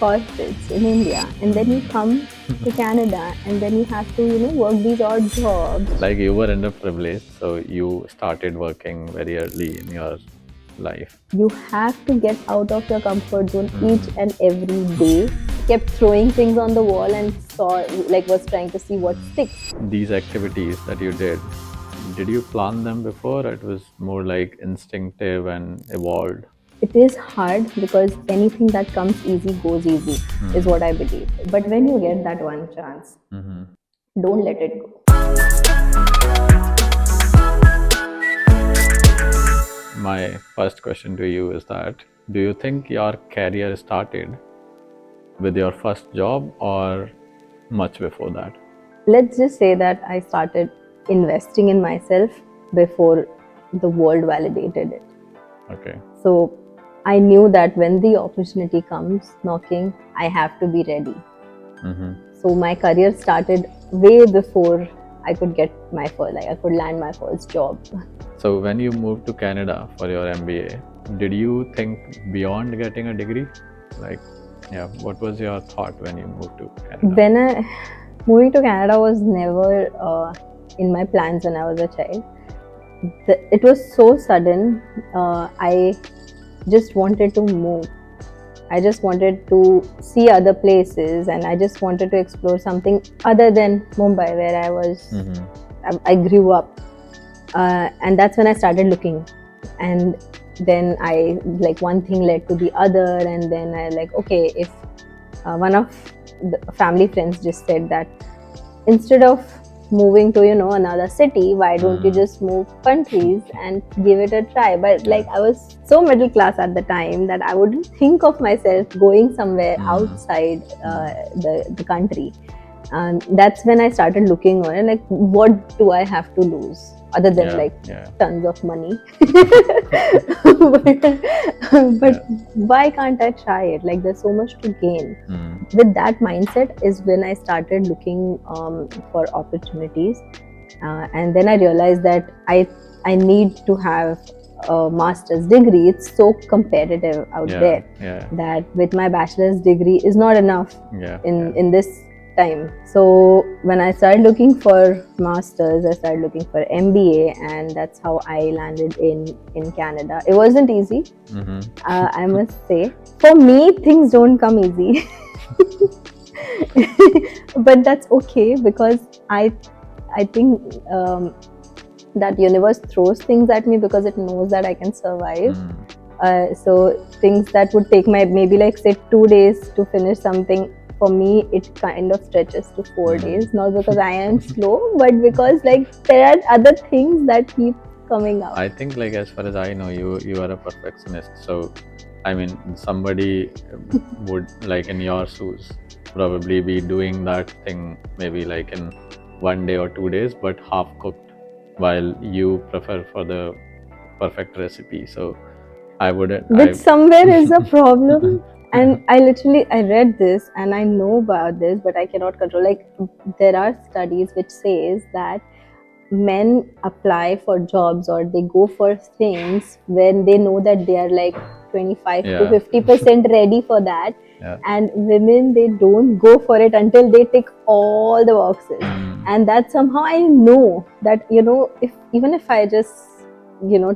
corporates in India, and then you come to Canada, and then you have to, work these odd jobs. Like you were underprivileged, so you started working very early in your life. You have to get out of your comfort zone each and every day. Kept throwing things on the wall and was trying to see what sticks. These activities that you did you plan them before? It was more like instinctive and evolved. It is hard because anything that comes easy goes easy, is what I believe. But when you get that one chance, don't let it go. My first question to you is that, do you think your career started with your first job or much before that? Let's just say that I started investing in myself before the world validated it. Okay. So I knew that when the opportunity comes knocking, I have to be ready. So my career started way before I could get I could land my first job. So when you moved to Canada for your MBA, did you think beyond getting a degree? What was your thought when you moved to Canada? Moving to Canada was never in my plans when I was a child. It was so sudden. I just wanted to move. I just wanted to see other places, and I just wanted to explore something other than Mumbai, where I was. I grew up, and that's when I started looking. And then one thing led to the other, and then if one of the family friends just said that instead of moving to another city, why don't you just move countries and give it a try? But I was so middle class at the time that I wouldn't think of myself going somewhere outside the country. And that's when I started looking on it, what do I have to lose other than tons of money? but why can't I try it? There's so much to gain. With that mindset is when I started looking for opportunities, and then I realized that I need to have a master's degree. It's so competitive out there that with my bachelor's degree is not enough in this time. So when I started looking for masters, I started looking for MBA, and that's how I landed in Canada. It wasn't easy, I must say. For me, things don't come easy. But that's okay, because I think that universe throws things at me because it knows that I can survive. So things that would take maybe say 2 days to finish something, for me it kind of stretches to 4 days, not because I am slow, but because there are other things that keep coming up. I think as far as I know, you are a perfectionist. So I mean, somebody would in your shoes probably be doing that thing maybe in 1 day or 2 days, but half cooked, while you prefer for the perfect recipe. So I wouldn't. Which somewhere is a problem. And I read this and I know about this, but I cannot control. There are studies which says that men apply for jobs or they go for things when they know that they are 25 to 50% ready for that. And women, they don't go for it until they tick all the boxes. And that somehow I know that, even if I just,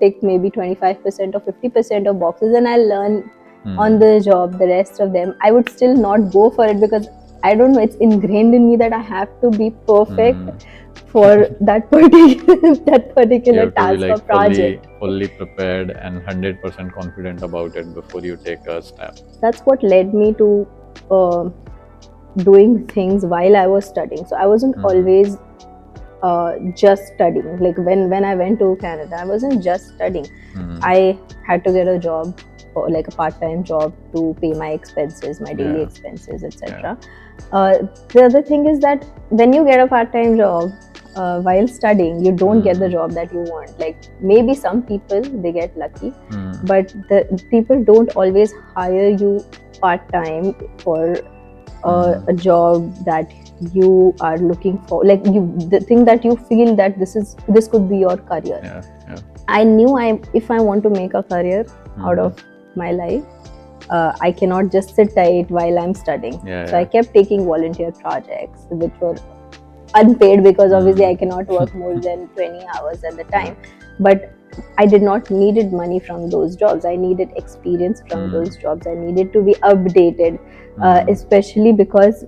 take maybe 25% or 50% of boxes and I learn on the job the rest of them, I would still not go for it, because I don't know, it's ingrained in me that I have to be perfect for that particular task or project. Fully prepared and 100% confident about it before you take a step. That's what led me to doing things while I was studying. So I wasn't always just studying. When I went to Canada, I wasn't just studying. I had to get a job, or a part-time job, to pay my expenses, my daily expenses, etc. The other thing is that when you get a part-time job while studying, you don't get the job that you want. Maybe some people, they get lucky, but the people don't always hire you part-time for a job that you are looking for, the thing that you feel that this could be your career. I knew if I want to make a career out of my life, I cannot just sit tight while I'm studying. Yeah, So I yeah. kept taking volunteer projects, which were unpaid because obviously I cannot work more than 20 hours at the time. But I did not needed money from those jobs. I needed experience from those jobs. I needed to be updated, especially because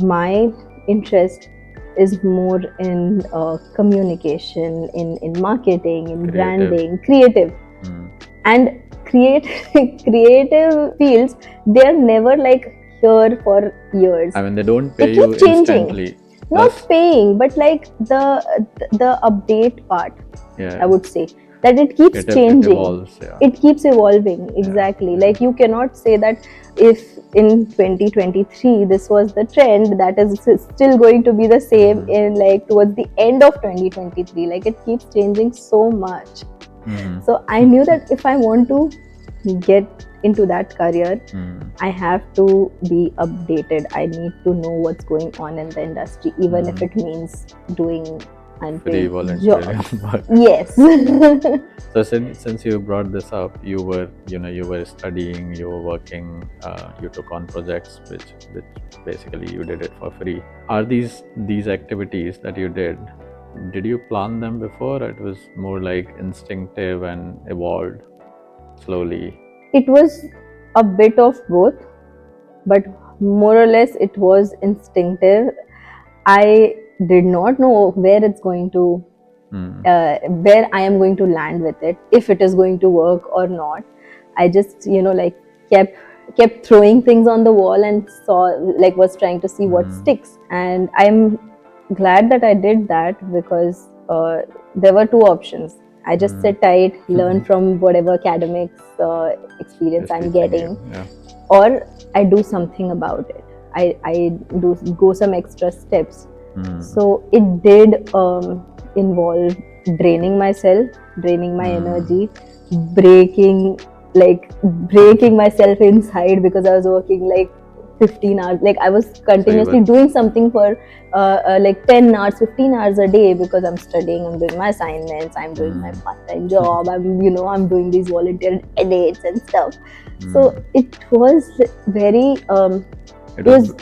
my interest is more in communication, in marketing, in Creative. branding, creative. And creative fields, they're never like here for years. I mean, they don't They pay keep you changing. instantly. Not Plus, paying, but like the update part, yeah, I would say, that it keeps it changing. evolves. Yeah. It keeps evolving, exactly. Yeah. Like you cannot say that if in 2023 this was the trend, that is still going to be the same in like towards the end of 2023. Like it keeps changing so much. So I knew that if I want to get into that career, I have to be updated. I need to know what's going on in the industry, even if it means doing Free unpaid volunteering jobs. work. Yes. So since you brought this up, you were studying, you were working, you took on projects which basically you did it for free. Are these activities that you did you plan them before, or it was more like instinctive and evolved slowly? It was a bit of both, but more or less it was instinctive. I did not know where it's going to, where I am going to land with it, if it is going to work or not. I just, like kept throwing things on the wall and was trying to see what sticks. And I'm glad that I did that, because there were two options. I just sit tight, learn from whatever academics experience I'm getting, or I do something about it. I do go some extra steps. So it did involve draining myself, draining my energy, breaking myself inside, because I was working like 15 hours. Like I was continuously doing something for like 10 hours, 15 hours a day, because I'm studying, I'm doing my assignments, I'm doing my part-time job, I'm doing these volunteer edits and stuff. So it was very it was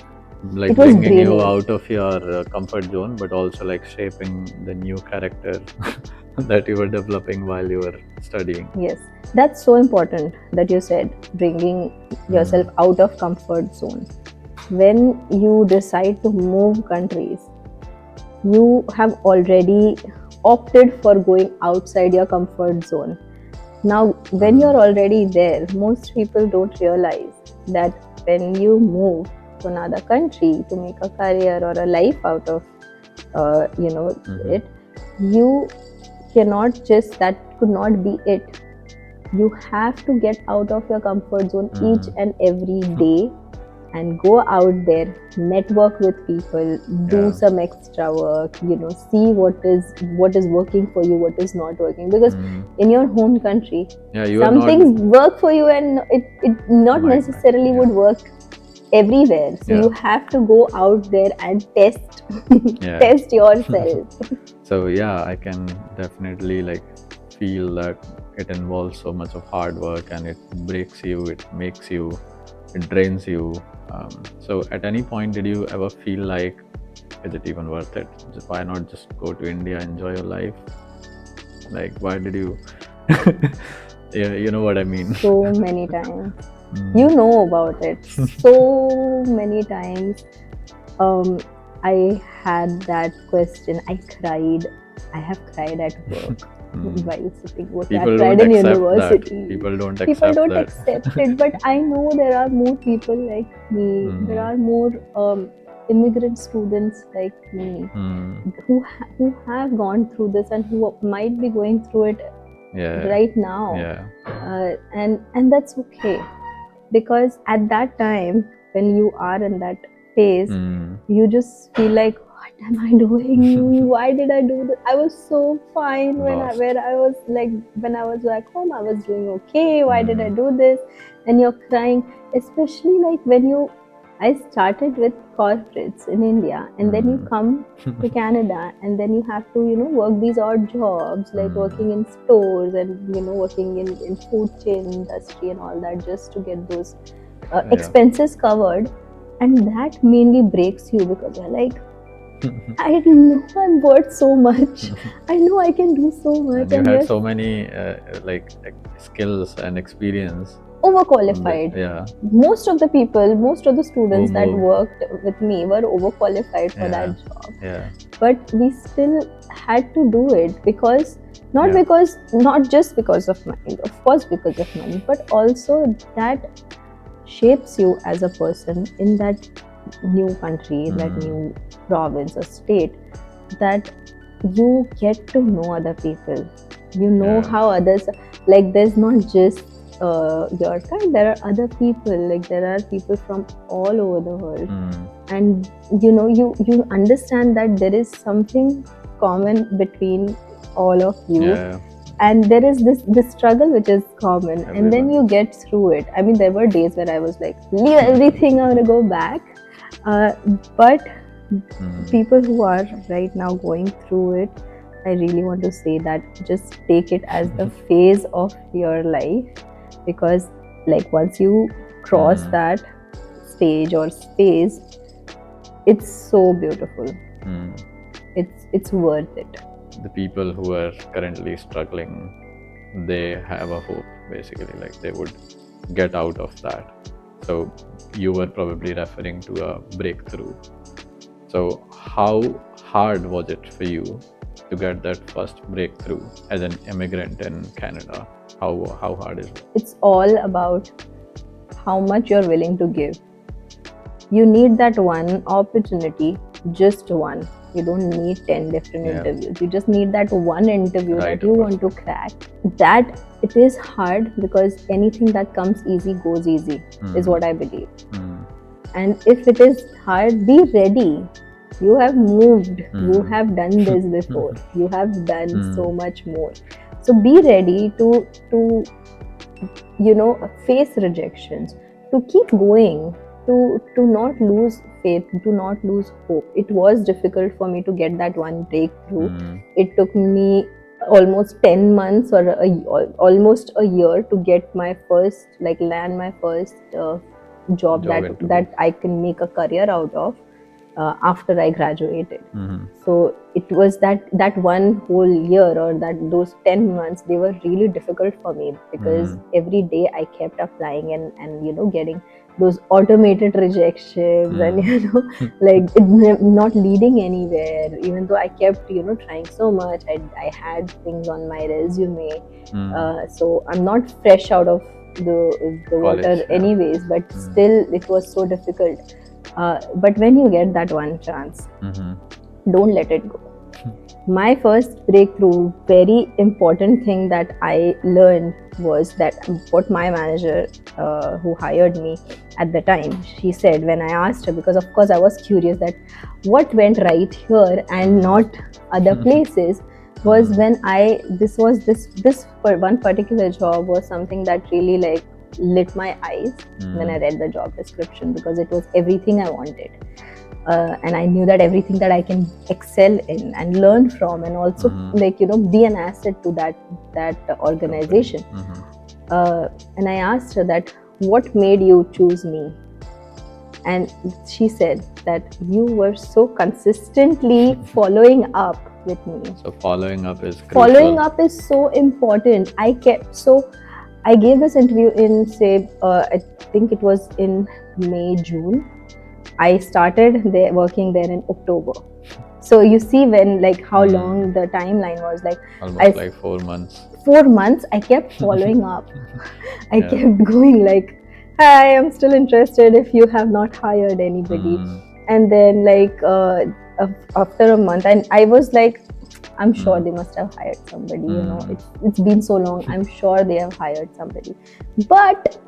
bringing draining. you out of your comfort zone, but also like shaping the new character that you were developing while you were studying. Yes, that's so important that you said, bringing yourself out of comfort zone. When you decide to move countries, you have already opted for going outside your comfort zone. Now, when you're already there, most people don't realize that when you move to another country to make a career or a life out of it, you cannot just, that could not be it. You have to get out of your comfort zone each and every day and go out there, network with people, do some extra work, see what is working for you, what is not working. Because in your home country, some things work for you and it not necessarily would work everywhere. So you have to go out there and test yourself. So yeah, I can definitely like feel that it involves so much of hard work, and it breaks you, it makes you, it drains you. So at any point, did you ever feel like, is it even worth it? Why not just go to India, enjoy your life? Like, why did you yeah, you know what I mean? So many times. You know about it. So many times I had that question. I have cried at work while sitting. I cried in university. People don't accept it, but I know there are more people like me. There are more immigrant students like me who have gone through this and who might be going through it right now. And that's okay, because at that time when you are in that phase, you just feel like, what am I doing? Why did I do this? I was so fine when I was back home. I was doing okay. Why did I do this? And you're crying, especially like when I started with corporates in India, and then you come to Canada, and then you have to work these odd jobs, like working in stores and working in food chain industry and all that, just to get those expenses covered, and that mainly breaks you because you're like, I know I'm worth so much. I know I can do so much, And you and had yet so many skills and experience. overqualified. Yeah. Most of the people, most of the students that moved. worked with me were overqualified for Yeah. that job. Yeah. But we still had to do it because not just because of money, of course because of money, but also that shapes you as a person in that new country, in that new province or state, that you get to know other people. You know how others, like, there's not just your kind, there are other people, like there are people from all over the world, and you understand that there is something common between all of you. And there is this struggle which is common, and then you get through it. I mean, there were days where I was like, leave everything, I want to go back. But people who are right now going through it, I really want to say that just take it as the phase of your life, because like once you cross that stage or space, it's so beautiful. It's worth it. The people who are currently struggling, they have a hope, basically, like they would get out of that. So you were probably referring to a breakthrough. So how hard was it for you to get that first breakthrough as an immigrant in Canada? How hard is it? It's all about how much you're willing to give. You need that one opportunity, just one. You don't need 10 different interviews. You just need that one interview that you want to crack. That it is hard because anything that comes easy goes easy, is what I believe. And if it is hard, be ready. You have moved, you have done this before, you have done so much more. So be ready to face rejections, to keep going, to not lose faith, to not lose hope. It was difficult for me to get that one breakthrough. It took me almost 10 months or almost a year to get my first, like land my first job that I can make a career out of after I graduated. So it was that one whole year, or those 10 months, they were really difficult for me because every day I kept applying and getting those automated rejections and like it not leading anywhere, even though I kept trying so much. I had things on my resume, so I'm not fresh out of the college, water anyways, but still it was so difficult. But when you get that one chance, don't let it go. My first breakthrough, very important thing that I learned was that what my manager who hired me at the time, she said when I asked her, because of course I was curious that what went right here and not other places, was when this one particular job was something that really like lit my eyes when I read the job description, because it was everything I wanted. And I knew that everything that I can excel in and learn from, and also be an asset to that organization. And I asked her that, what made you choose me? And she said that you were so consistently following up with me. So following up is crucial. Following up is so important. I gave this interview in I think it was in May, June. I started working there in October. So you see when how long the timeline was, almost like 4 months. 4 months I kept following up. I kept going like, hi, I'm still interested if you have not hired anybody. And then after a month, and I was like, I'm sure they must have hired somebody, it's been so long, I'm sure they have hired somebody. But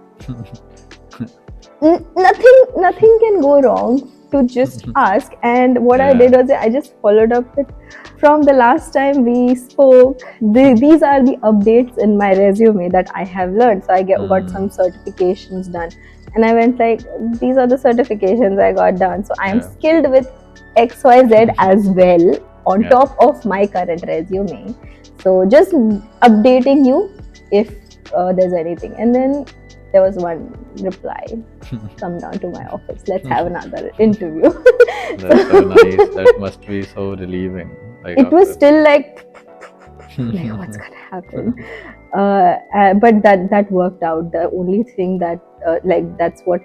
nothing can go wrong to just ask. And what I did was I just followed up with, from the last time we spoke, these are the updates in my resume that I have learned. So I got some certifications done, and I went like, these are the certifications I got done, so I am skilled with XYZ as well on top of my current resume. So just updating you if there's anything. And then there was one reply, come down to my office, let's have another interview. That's so nice. That must be so relieving. Like It was after- still like what's gonna happen? But that worked out. The only thing that like that's what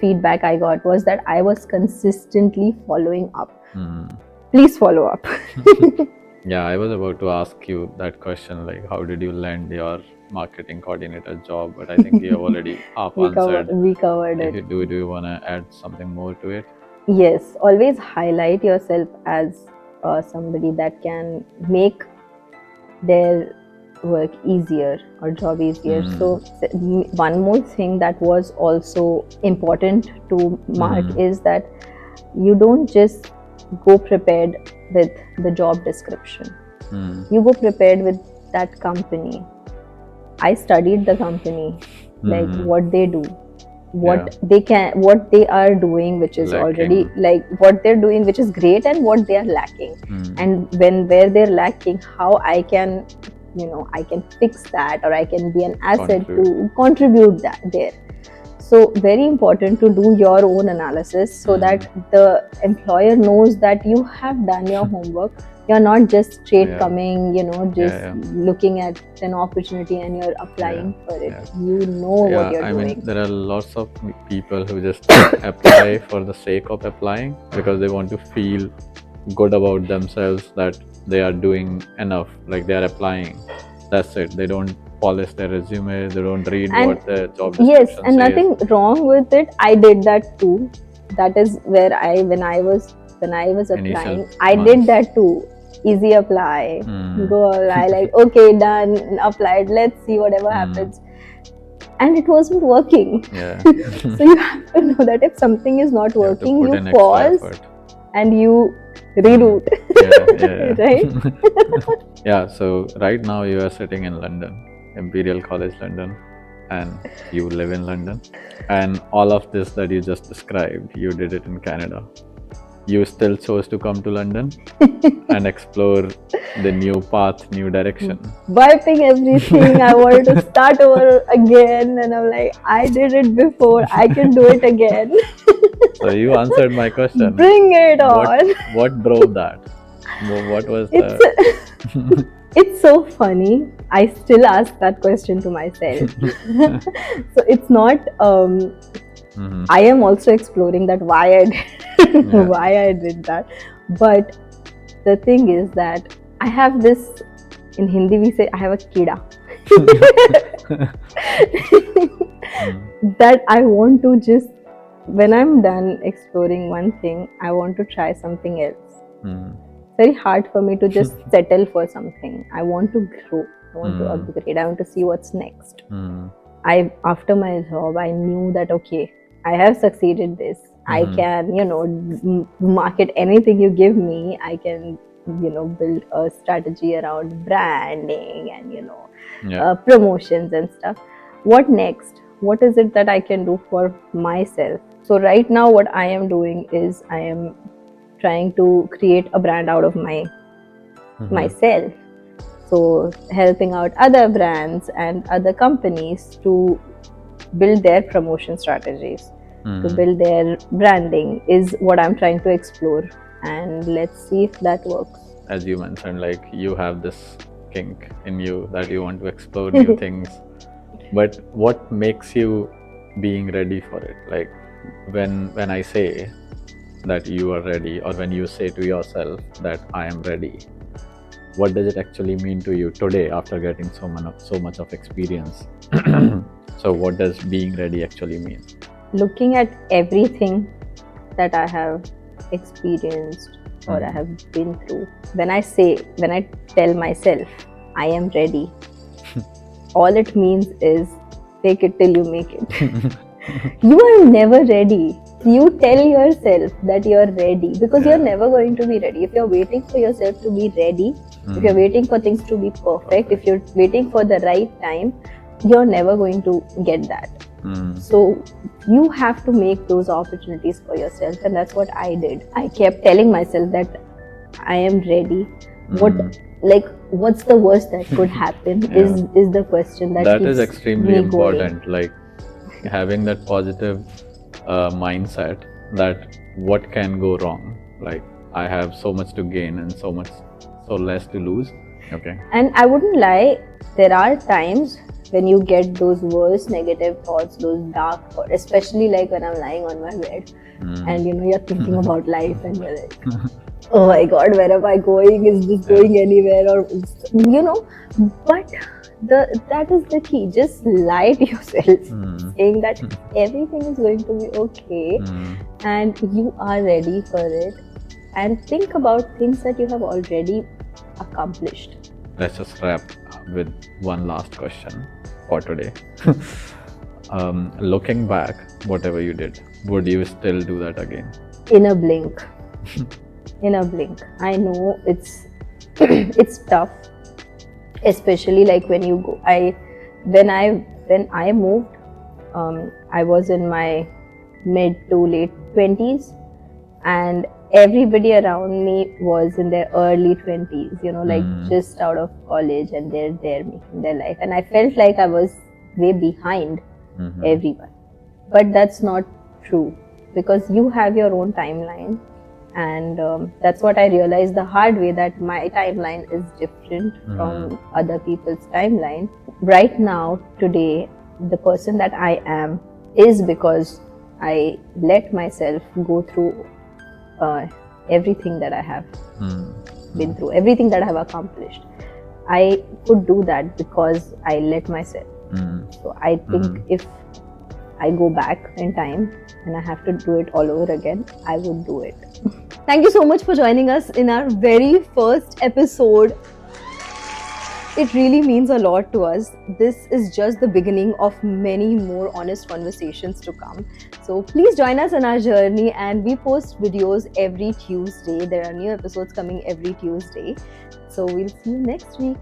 feedback I got was that I was consistently following up. Hmm. Please follow up. Yeah, I was about to ask you that question, like how did you land your marketing coordinator job? But I think you have already half we answered. covered If it. you do you want to add something more to it? Yes, always highlight yourself as somebody that can make their work easier or job easier. So one more thing that was also important to mark is that you don't just go prepared with the job description. You go prepared with that company. I studied the company, like what they do, what they are doing, which is already like what they're doing, which is great, and what they are lacking, and where they're lacking, how I can, I can fix that, or I can be an asset to contribute that there. So very important to do your own analysis so that the employer knows that you have done your homework. You're not just straight coming, looking at an opportunity and you're applying for it. You know what you're doing. Mean, there are lots of people who just apply for the sake of applying because they want to feel good about themselves that they are doing enough, like they are applying. That's it. They don't polish their resume, they don't read what the job description says. And nothing wrong with it. I did that too. That is where when I was applying, I did that too. Easy apply, go apply, like okay, done, applied, let's see whatever happens. And it wasn't working. So you have to know that if something is not working, you pause and you reroute. Right? Yeah, so right now you are sitting in London, Imperial College London, and you live in London, and all of this that you just described, you did it in Canada. You still chose to come to London and explore the new path, new direction. Wiping everything, I wanted to start over again, and I'm like, I did it before, I can do it again. So you answered my question. Bring it on. What drove that? What was It's so funny. I still ask that question to myself. So it's not. I am also exploring that why I did that. But the thing is that I have this. In Hindi we say I have a kida. That I want to just. When I'm done exploring one thing, I want to try something else. Very hard for me to just settle for something. I want to grow. I want to upgrade. I want to see what's next. After my job, I knew that okay, I have succeeded this. I can, market anything you give me. I can, build a strategy around branding and promotions and stuff. What next? What is it that I can do for myself? So right now, what I am doing is I am trying to create a brand out of myself. So helping out other brands and other companies to build their promotion strategies, to build their branding is what I'm trying to explore, and let's see if that works. As you mentioned, like you have this kink in you that you want to explore new things, but what makes you being ready for it? Like when I say that you are ready, or when you say to yourself that I am ready, what does it actually mean to you today after getting so much of experience? So what does being ready actually mean? Looking at everything that I have experienced or I have been through, when I tell myself I am ready, all it means is take it till you make it. You are never ready. You tell yourself that you're ready because you're never going to be ready. If you're waiting for yourself to be ready, if you're waiting for things to be perfect, if you're waiting for the right time, you're never going to get that. So you have to make those opportunities for yourself, and that's what I did. I kept telling myself that I am ready. What's the worst that could happen is the question that is extremely important. Like having that positive mindset that what can go wrong. Like I have so much to gain and so less to lose. Okay. And I wouldn't lie, there are times when you get those worst negative thoughts, those dark thoughts, especially like when I'm lying on my bed and you're thinking about life and you're like, oh my god, where am I going? Is this going anywhere? Or but that is the key. Just lie to yourself, saying that everything is going to be okay and you are ready for it. And think about things that you have already accomplished. Let's just wrap with one last question for today. Looking back, whatever you did, would you still do that again? In a blink. In a blink. I know it's it's tough, especially like when you go. When I moved, I was in my mid to late 20s, and everybody around me was in their early 20s, like just out of college, and they're there making their life. And I felt like I was way behind everyone. But that's not true, because you have your own timeline. And that's what I realized the hard way, that my timeline is different from other people's timeline. Right now, today, the person that I am is because I let myself go through everything that I have been through, everything that I have accomplished. I could do that because I let myself. So I think if I go back in time and I have to do it all over again, I would do it. Thank you so much for joining us in our very first episode. It really means a lot to us. This is just the beginning of many more honest conversations to come. So please join us on our journey, and we post videos every Tuesday. There are new episodes coming every Tuesday. So we'll see you next week.